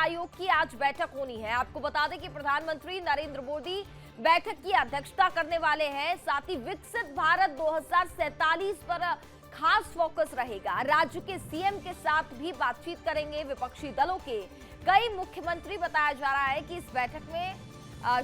आयोग की आज बैठक होनी है। आपको बता दें कि प्रधानमंत्री नरेंद्र मोदी बैठक की अध्यक्षता करने वाले हैं। साथ ही विकसित भारत 2047 पर खास फोकस रहेगा। राज्य के सीएम के साथ भी बातचीत करेंगे। विपक्षी दलों के कई मुख्यमंत्री बताया जा रहा है कि इस बैठक में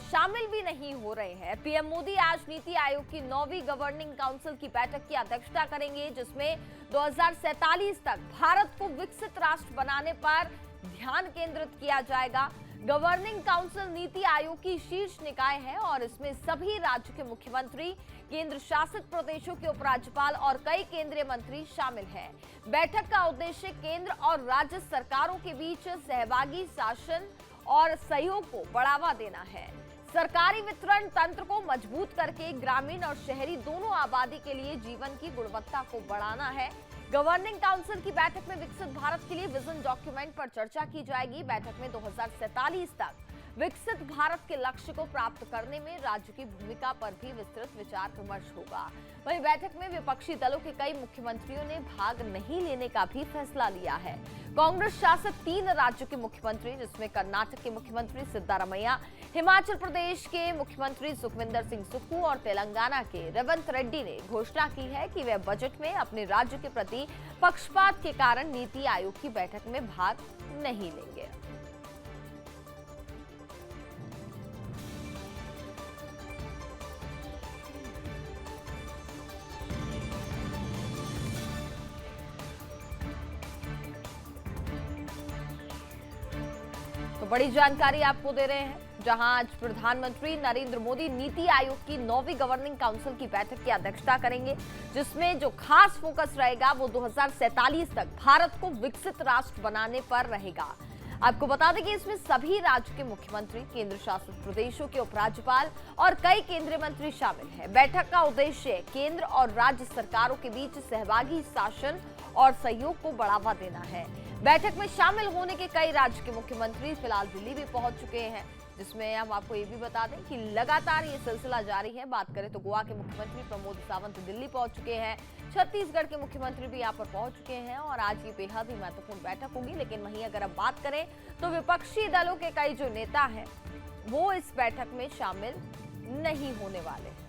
शामिल भी नहीं हो रहे हैं। पीएम मोदी आज नीति आयोग की 9वीं गवर्निंग काउंसिल की बैठक की अध्यक्षता करेंगे, जिसमें 2047 तक भारत को विकसित राष्ट्र बनाने पर ध्यान केंद्रित किया जाएगा। गवर्निंग काउंसिल नीति आयोग की शीर्ष निकाय है और इसमें सभी राज्य के मुख्यमंत्री, केंद्र शासित प्रदेशों के उपराज्यपाल और कई केंद्रीय मंत्री शामिल हैं। बैठक का उद्देश्य केंद्र और राज्य सरकारों के बीच सहभागी शासन और सहयोग को बढ़ावा देना है। सरकारी वितरण तंत्र को मजबूत करके ग्रामीण और शहरी दोनों आबादी के लिए जीवन की गुणवत्ता को बढ़ाना है। गवर्निंग काउंसिल की बैठक में विकसित भारत के लिए विजन डॉक्यूमेंट पर चर्चा की जाएगी। बैठक में 2047 तक विकसित भारत के लक्ष्य को प्राप्त करने में राज्य की भूमिका पर भी विस्तृत विचार विमर्श होगा। वहीं बैठक में विपक्षी दलों के कई मुख्यमंत्रियों ने भाग नहीं लेने का भी फैसला लिया है। कांग्रेस शासित 3 राज्यों के मुख्यमंत्री, जिसमें कर्नाटक के मुख्यमंत्री सिद्धारमैया, हिमाचल प्रदेश के मुख्यमंत्री सुखविंदर सिंह सुक्खू और तेलंगाना के रेवंत रेड्डी ने घोषणा की है कि वे बजट में अपने राज्य के प्रति पक्षपात के कारण नीति आयोग की बैठक में भाग नहीं लेंगे। तो बड़ी जानकारी आपको दे रहे हैं, जहां आज प्रधानमंत्री नरेंद्र मोदी नीति आयोग की 9वीं गवर्निंग काउंसिल की बैठक की अध्यक्षता करेंगे, जिसमें जो खास फोकस रहेगा वो 2047 तक भारत को विकसित राष्ट्र बनाने पर रहेगा। आपको बता दें कि इसमें सभी राज्य के मुख्यमंत्री, केंद्र शासित प्रदेशों के उपराज्यपाल और कई केंद्रीय मंत्री शामिल हैं। बैठक का उद्देश्य केंद्र और राज्य सरकारों के बीच सहभागी शासन और सहयोग को बढ़ावा देना है। बैठक में शामिल होने के कई राज्य के मुख्यमंत्री फिलहाल दिल्ली भी पहुंच चुके हैं, जिसमें हम आपको ये भी बता दें कि लगातार ये सिलसिला जारी है। बात करें तो गोवा के मुख्यमंत्री प्रमोद सावंत दिल्ली पहुंच चुके हैं, छत्तीसगढ़ के मुख्यमंत्री भी यहाँ पर पहुंच चुके हैं और आज ये बेहद ही महत्वपूर्ण बैठक होगी। लेकिन वहीं अगर अब बात करें तो विपक्षी दलों के कई जो नेता हैं वो इस बैठक में शामिल नहीं होने वाले हैं।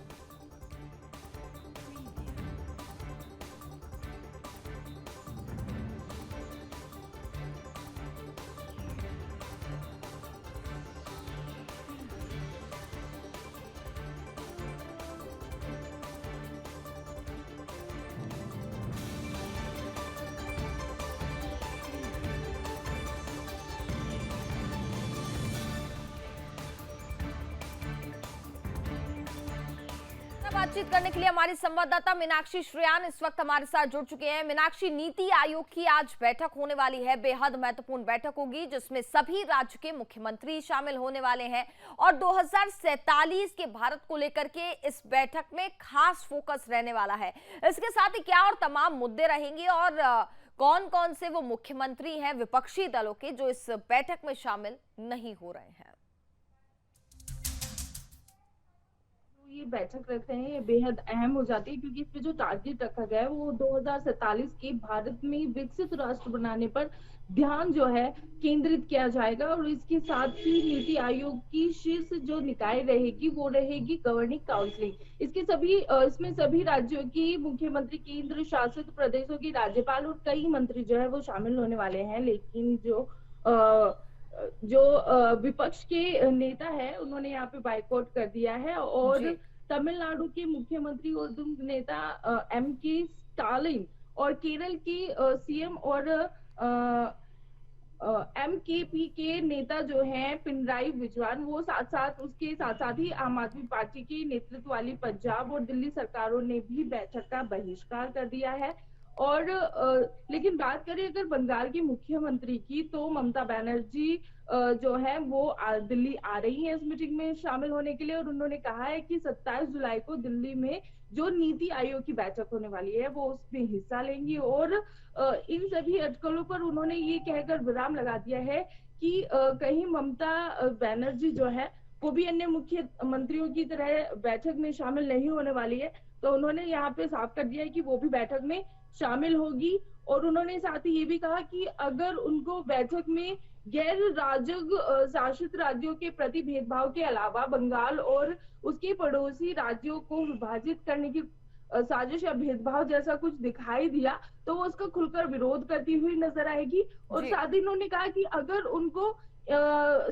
बातचीत करने के लिए हमारी संवाददाता मीनाक्षी श्रेयान इस वक्त हमारे साथ जुड़ चुके हैं। मीनाक्षी, नीति आयोग की आज बैठक होने वाली है, बेहद महत्वपूर्ण बैठक होगी, जिसमें सभी राज्य के मुख्यमंत्री शामिल होने वाले हैं और 2047 के भारत को लेकर के इस बैठक में खास फोकस रहने वाला है। इसके साथ ही क्या और तमाम मुद्दे रहेंगे और कौन कौन से वो मुख्यमंत्री हैं विपक्षी दलों के जो इस बैठक में शामिल नहीं हो रहे हैं? ये बैठक रखते हैं, ये बेहद अहम हो जाती है क्योंकि इस पे जो टारगेट रखा गया है वो 2047 के भारत में विकसित राष्ट्र बनाने पर ध्यान जो है केंद्रित किया जाएगा। और इसके साथ ही नीति आयोग की शीर्ष जो निकाय रहेगी वो रहेगी गवर्निंग काउंसिल। इसमें सभी राज्यों की मुख्यमंत्री, केंद्र शासित प्रदेशों की राज्यपाल और कई मंत्री जो है वो शामिल होने वाले हैं। लेकिन जो विपक्ष के नेता है उन्होंने यहाँ पे बाइकआउट कर दिया है और तमिलनाडु के मुख्यमंत्री और नेता M.K. स्टालिन और केरल की सीएम और MKP के नेता जो हैं पिनराई विजयन, वो उसके साथ साथ ही आम आदमी पार्टी की नेतृत्व वाली पंजाब और दिल्ली सरकारों ने भी बैठक का बहिष्कार कर दिया है। और लेकिन बात करें अगर बंगाल की मुख्यमंत्री की, तो ममता बनर्जी जो है वो दिल्ली आ रही है इस मीटिंग में शामिल होने के लिए और उन्होंने कहा है कि 27 जुलाई को दिल्ली में जो नीति आयोग की बैठक होने वाली है वो उसमें हिस्सा लेंगी। और इन सभी अटकलों पर उन्होंने ये कहकर विराम लगा दिया है कि कहीं ममता बनर्जी जो है वो भी अन्य मुख्यमंत्रियों की तरह बैठक में शामिल नहीं होने वाली है। तो उन्होंने यहाँ पे साफ कर दिया है कि वो भी बैठक में शामिल होगी। और उन्होंने साथ ही ये भी कहा कि अगर उनको बैठक में गैर शासित राज्यों के प्रति भेदभाव के अलावा बंगाल और उसके पड़ोसी राज्यों को विभाजित करने की साजिश या भेदभाव जैसा कुछ दिखाई दिया तो वो उसका खुलकर विरोध करती हुई नजर आएगी। और जी। साथ ही उन्होंने कहा कि अगर उनको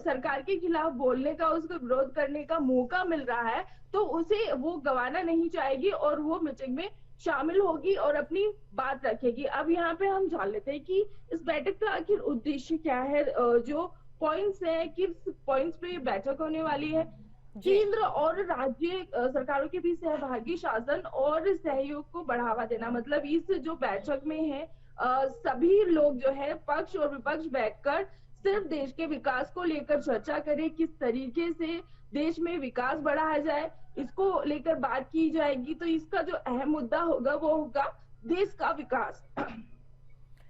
सरकार के खिलाफ बोलने का, उसका विरोध करने का मौका मिल रहा है तो उसे वो गंवाना नहीं चाहेगी और वो मीटिंग में शामिल होगी और अपनी बात रखेगी। अब यहाँ पे हम जान लेते हैं कि इस बैठक का आखिर उद्देश्य क्या है, जो पॉइंट्स है, किस पॉइंट्स पे ये बैठक होने वाली है। जी। केंद्र और राज्य सरकारों के बीच सहभागी शासन और सहयोग को बढ़ावा देना, मतलब इस जो बैठक में है सभी लोग जो है पक्ष और विपक्ष बैठकर सिर्फ देश के विकास को लेकर चर्चा करें, किस तरीके से देश में विकास बढ़ाया जाए, इसको लेकर बात की जाएगी। तो इसका जो अहम मुद्दा होगा वो होगा देश का विकास।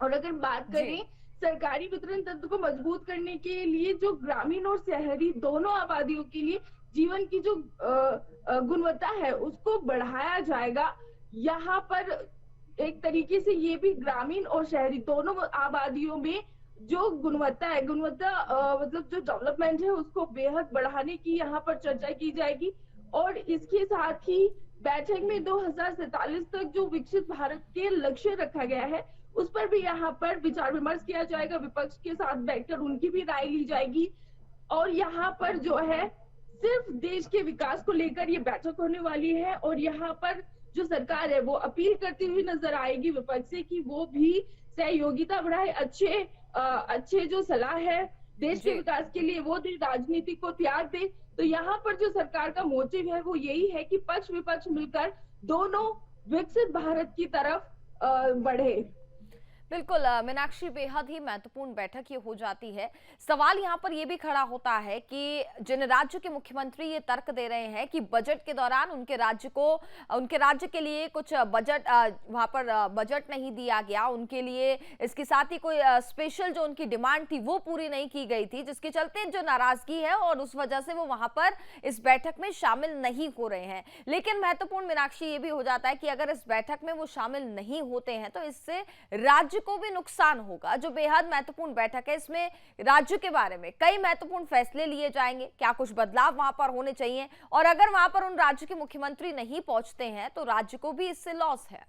और अगर बात करें सरकारी वितरण तंत्र को मजबूत करने के लिए जो ग्रामीण और शहरी दोनों आबादियों के लिए जीवन की जो गुणवत्ता है उसको बढ़ाया जाएगा। यहाँ पर एक तरीके से ये भी ग्रामीण और शहरी दोनों आबादियों में जो गुणवत्ता है, मतलब जो डेवलपमेंट है उसको बेहद बढ़ाने की यहाँ पर चर्चा की जाएगी। और इसके साथ ही बैठक में 2047 तक जो विकसित भारत के लक्ष्य रखा गया है उस पर भी यहाँ पर विचार विमर्श किया जाएगा, विपक्ष के साथ बैठकर उनकी भी राय ली जाएगी। और यहाँ पर जो है सिर्फ देश के विकास को लेकर ये बैठक होने वाली है। और यहाँ पर जो सरकार है वो अपील करती हुई नजर आएगी विपक्ष से कि वो भी सहयोगिता बढ़ाए, अच्छे जो सलाह है देश के विकास के लिए वो दे, राजनीति को त्याग दे। तो यहाँ पर जो सरकार का मोटिव है वो यही है कि पक्ष विपक्ष मिलकर दोनों विकसित भारत की तरफ बढ़े। बिल्कुल मीनाक्षी, बेहद ही महत्वपूर्ण बैठक ये हो जाती है। सवाल यहाँ पर ये भी खड़ा होता है कि जिन राज्य के मुख्यमंत्री ये तर्क दे रहे हैं कि बजट के दौरान उनके राज्य के लिए कुछ बजट वहाँ पर बजट नहीं दिया गया, उनके लिए इसके साथ ही कोई स्पेशल जो उनकी डिमांड थी वो पूरी नहीं की गई थी, जिसके चलते जो नाराजगी है और उस वजह से वो वहाँ पर इस बैठक में शामिल नहीं हो रहे हैं। लेकिन महत्वपूर्ण मीनाक्षी ये भी हो जाता है कि अगर इस बैठक में वो शामिल नहीं होते हैं तो इससे राज्य को भी नुकसान होगा। जो बेहद महत्वपूर्ण बैठक है इसमें राज्य के बारे में कई महत्वपूर्ण फैसले लिए जाएंगे, क्या कुछ बदलाव वहां पर होने चाहिए, और अगर वहां पर उन राज्य के मुख्यमंत्री नहीं पहुंचते हैं तो राज्य को भी इससे लॉस है।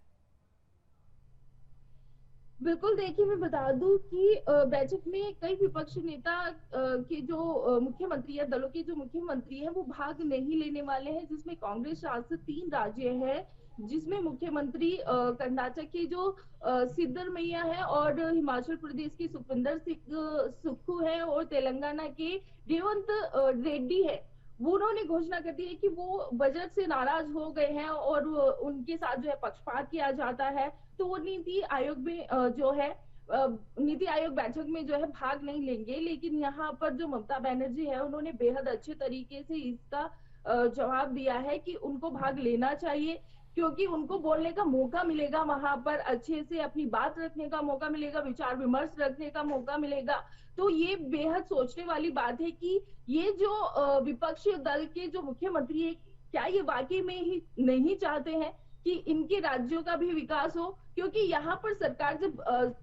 बिल्कुल, देखिए मैं बता दूं कि बैठक में कई विपक्षी नेता के जो मुख्यमंत्री या दलों के जो मुख्यमंत्री हैं वो भाग नहीं लेने वाले हैं, जिसमें कांग्रेस शासित 3 राज्य हैं, जिसमें मुख्यमंत्री कर्नाटक के जो सिद्धरमैया है और हिमाचल प्रदेश के सुखविंदर सिंह सुक्खू है और तेलंगाना के रेवंत रेड्डी है। वो उन्होंने घोषणा कर दी है कि वो बजट से नाराज हो गए हैं और उनके साथ जो है पक्षपात किया जाता है। तो वो नीति आयोग में जो है नीति आयोग बैठक में जो है भाग नहीं लेंगे। लेकिन यहाँ पर जो ममता बनर्जी है उन्होंने बेहद अच्छे तरीके से इसका जवाब दिया है कि उनको भाग लेना चाहिए, क्योंकि उनको बोलने का मौका मिलेगा, वहां पर अच्छे से अपनी बात रखने का मौका मिलेगा, विचार विमर्श रखने का मौका मिलेगा। तो ये बेहद सोचने वाली बात है कि ये जो विपक्षी दल के जो मुख्यमंत्री है क्या ये वाकई में ही नहीं चाहते हैं कि इनके राज्यों का भी विकास हो, क्योंकि यहाँ पर सरकार जब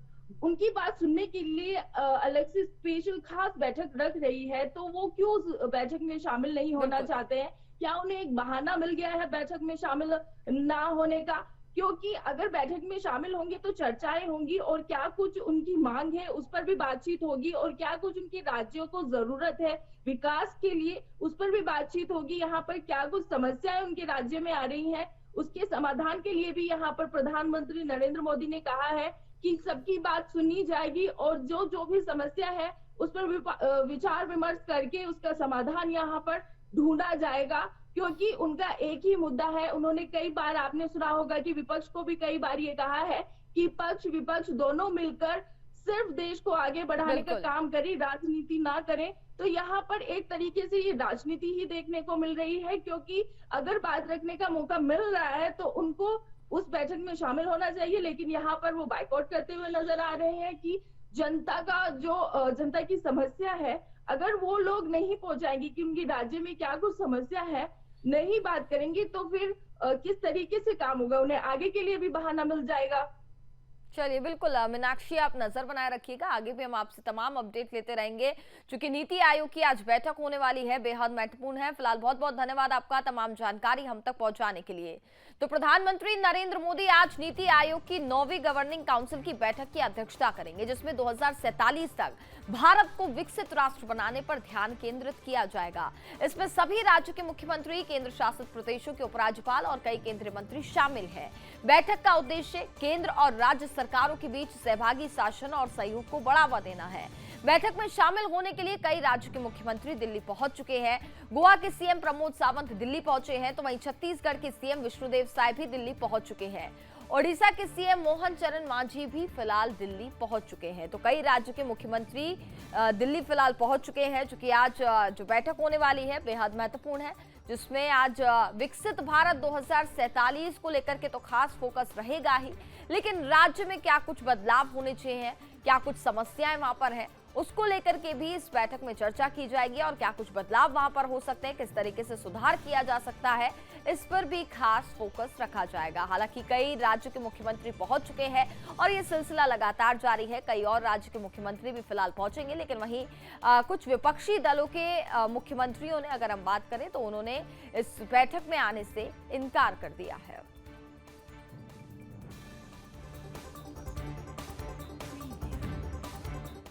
उनकी बात सुनने के लिए अलग से स्पेशल खास बैठक रख रही है तो वो क्यों उस बैठक में शामिल नहीं होना चाहते हैं? क्या उन्हें एक बहाना मिल गया है बैठक में शामिल ना होने का? क्योंकि अगर बैठक में शामिल होंगे तो चर्चाएं होंगी और क्या कुछ उनकी मांग है उस पर भी बातचीत होगी, और क्या कुछ उनके राज्यों को जरूरत है विकास के लिए उस पर भी बातचीत होगी। यहाँ पर क्या कुछ समस्याएं उनके राज्य में आ रही हैं उसके समाधान के लिए भी यहाँ पर प्रधानमंत्री नरेंद्र मोदी ने कहा है कि सबकी बात सुनी जाएगी और जो भी समस्या है उस पर विचार विमर्श करके उसका समाधान यहाँ पर ढूंढा जाएगा। क्योंकि उनका एक ही मुद्दा है, उन्होंने कई बार, आपने सुना होगा कि विपक्ष को भी कई बार ये कहा है कि पक्ष विपक्ष दोनों मिलकर सिर्फ देश को आगे बढ़ाने का काम करें, राजनीति ना करें। तो यहाँ पर एक तरीके से ये राजनीति ही देखने को मिल रही है, क्योंकि अगर बात रखने का मौका मिल रहा है तो उनको उस बैठक में शामिल होना चाहिए। लेकिन यहाँ पर वो बाइकआउट करते हुए नजर आ रहे हैं कि जनता की समस्या है, अगर वो लोग नहीं पहुंचाएंगे कि उनके राज्य में क्या कुछ समस्या है, नहीं बात करेंगे तो फिर किस तरीके से काम होगा, उन्हें आगे के लिए भी बहाना मिल जाएगा। चलिए बिल्कुल मीनाक्षी, आप नजर बनाए रखिएगा, आगे भी हम आपसे तमाम अपडेट लेते रहेंगे। चूंकि नीति आयोग की आज बैठक होने वाली है, बेहद महत्वपूर्ण है। फिलहाल बहुत बहुत धन्यवाद आपका तमाम जानकारी हम तक पहुंचाने के लिए। तो प्रधानमंत्री नरेंद्र मोदी आज नीति आयोग की 9वीं गवर्निंग काउंसिल की बैठक की अध्यक्षता करेंगे, जिसमें 2047 तक भारत को विकसित राष्ट्र बनाने पर ध्यान केंद्रित किया जाएगा। इसमें सभी राज्यों के मुख्यमंत्री, केंद्र शासित प्रदेशों के उपराज्यपाल और कई केंद्रीय मंत्री शामिल हैं। बैठक का उद्देश्य केंद्र और राज्य सरकारों के बीच सहभागी शासन और सहयोग को बढ़ावा देना है। बैठक में शामिल होने के लिए कई राज्यों के मुख्यमंत्री दिल्ली पहुंच चुके हैं। गोवा के सीएम प्रमोद सावंत दिल्ली पहुंचे हैं, तो वहीं छत्तीसगढ़ के सीएम विष्णुदेव साय भी दिल्ली पहुंच चुके हैं। ओडिशा के सीएम मोहन चरण मांझी भी फिलहाल दिल्ली पहुंच चुके हैं। तो कई राज्यों के मुख्यमंत्री दिल्ली फिलहाल पहुंच चुके हैं, क्योंकि आज जो बैठक होने वाली है बेहद महत्वपूर्ण है, जिसमें आज विकसित भारत 2047 को लेकर के तो खास फोकस रहेगा ही, लेकिन राज्य में क्या कुछ बदलाव होने चाहिए, क्या कुछ समस्याएं वहां पर हैं, उसको लेकर के भी इस बैठक में चर्चा की जाएगी। और क्या कुछ बदलाव वहां पर हो सकते हैं, किस तरीके से सुधार किया जा सकता है, इस पर भी खास फोकस रखा जाएगा। हालांकि कई राज्यों के मुख्यमंत्री पहुंच चुके हैं और ये सिलसिला लगातार जारी है। कई और राज्य के मुख्यमंत्री भी फिलहाल पहुंचेंगे, लेकिन वहीं कुछ विपक्षी दलों के मुख्यमंत्रियों ने, अगर हम बात करें तो उन्होंने इस बैठक में आने से इनकार कर दिया है।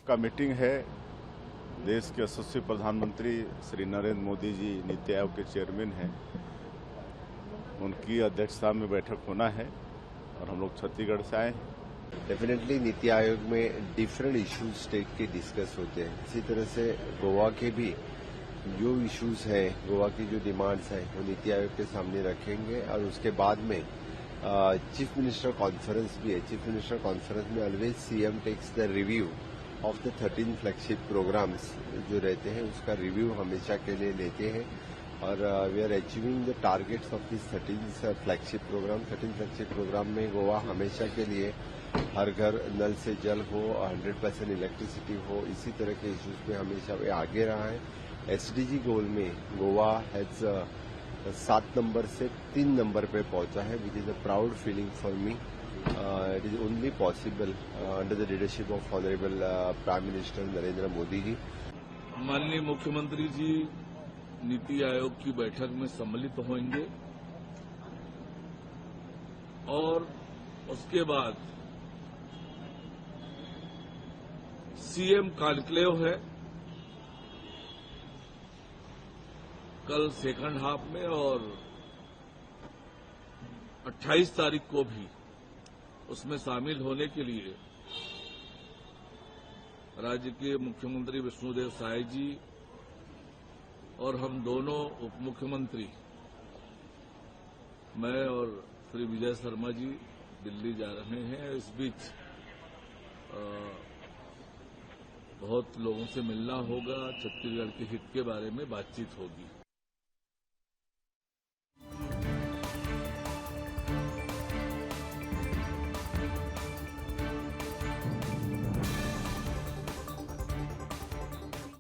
का मीटिंग है। देश के यशस्वी प्रधानमंत्री श्री नरेंद्र मोदी जी नीति आयोग के चेयरमैन हैं, उनकी अध्यक्षता में बैठक होना है और हम लोग छत्तीसगढ़ से आए हैं। डेफिनेटली नीति आयोग में डिफरेंट इश्यूज स्टेट के डिस्कस होते हैं। इसी तरह से गोवा के भी जो इश्यूज है, गोवा की जो डिमांड्स है, वो नीति आयोग के सामने रखेंगे। और उसके बाद में चीफ मिनिस्टर कॉन्फ्रेंस भी है। चीफ मिनिस्टर कॉन्फ्रेंस में always CM takes the review of the 13 flagship programmes जो रहते हैं, उसका रिव्यू हमेशा के लिए लेते हैं। और we are achieving the targets of this 13 flagship programme. 13 flagship programme में गोवा हमेशा के लिए हर घर नल से जल हो, 100% इलेक्ट्रिसिटी हो, इसी तरह के इश्यूज में हमेशा वे आगे रहा है। एसडीजी गोल में गोवा हैज 7 नंबर से 3 नंबर पे पहुंचा है, which is a proud feeling for me. It is only possible under the leadership of Honorable Prime Minister Narendra Modi ji. माननीय मुख्यमंत्री जी नीति आयोग की बैठक में सम्मिलित होंगे और उसके बाद सीएम कॉन्क्लेव है कल सेकंड हाफ में, और 28 तारीख को भी उसमें शामिल होने के लिए राज्य के मुख्यमंत्री विष्णुदेव साय जी और हम दोनों उप मुख्यमंत्री, मैं और श्री विजय शर्मा जी दिल्ली जा रहे हैं। इस बीच बहुत लोगों से मिलना होगा, छत्तीसगढ़ के हित के बारे में बातचीत होगी।